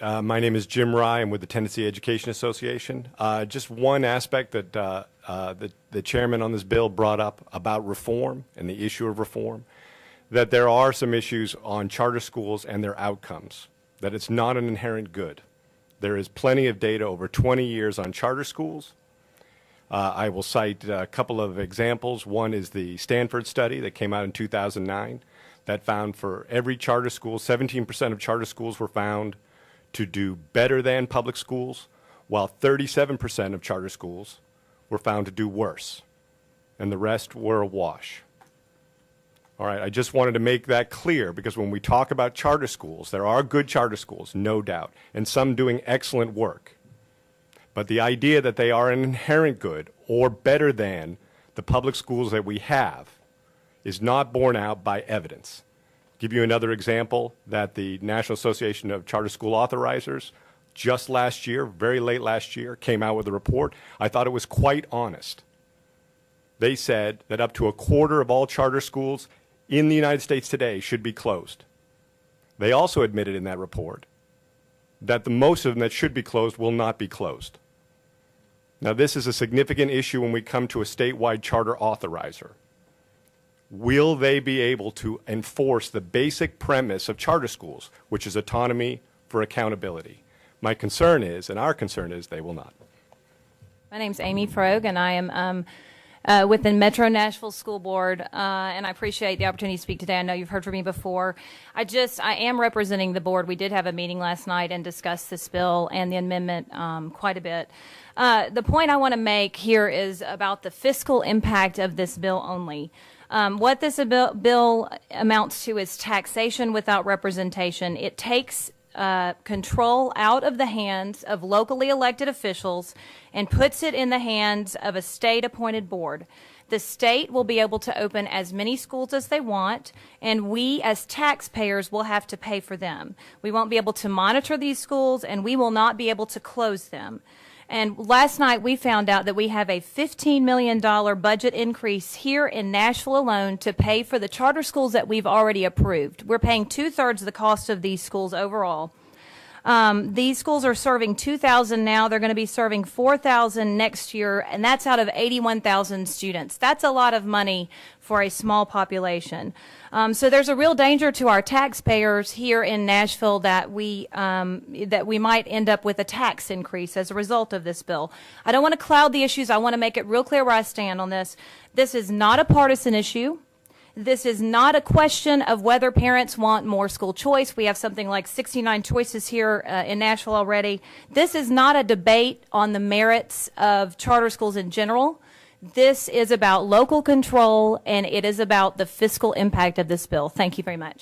My name is Jim Wrye. I'm with the Tennessee Education Association. Just one aspect that the chairman on this bill brought up about reform and the issue of reform, that there are some issues on charter schools and their outcomes, that it's not an inherent good. There is plenty of data over 20 years on charter schools. I will cite a couple of examples. One is the Stanford study that came out in 2009 that found for every charter school, 17% of charter schools were found to do better than public schools, while 37% of charter schools were found to do worse, and the rest were a wash. All right, I just wanted to make that clear because when we talk about charter schools, there are good charter schools, no doubt, and some doing excellent work. But the idea that they are an inherent good or better than the public schools that we have is not borne out by evidence. Give you another example that the National Association of Charter School Authorizers just last year, very late last year, came out with a report. I thought it was quite honest. They said that up to a quarter of all charter schools in the United States today should be closed. They also admitted in that report that the most of them that should be closed will not be closed. Now, this is a significant issue when we come to a statewide charter authorizer. Will they be able to enforce the basic premise of charter schools, which is autonomy for accountability? My concern is, and our concern is, they will not. My name's Amy Frogge, and I am with the Metro Nashville School Board, and I appreciate the opportunity to speak today. I know you've heard from me before. I am representing the board. We did have a meeting last night and discussed this bill and the amendment quite a bit. The point I want to make here is about the fiscal impact of this bill only. What this bill amounts to is taxation without representation. It takes control out of the hands of locally elected officials and puts it in the hands of a state-appointed board. The state will be able to open as many schools as they want, and we as taxpayers will have to pay for them. We won't be able to monitor these schools, and we will not be able to close them. And last night we found out that we have a $15 million budget increase here in Nashville alone to pay for the charter schools that we've already approved. We're paying 2/3 of the cost of these schools overall. These schools are serving 2,000 now. They're going to be serving 4,000 next year, and that's out of 81,000 students. That's a lot of money for a small population. So there's a real danger to our taxpayers here in Nashville that we might end up with a tax increase as a result of this bill. I don't want to cloud the issues. I want to make it real clear where I stand on this. This is not a partisan issue. This is not a question of whether parents want more school choice. We have something like 69 choices here in Nashville already. This is not a debate on the merits of charter schools in general. This is about local control, and it is about the fiscal impact of this bill. Thank you very much.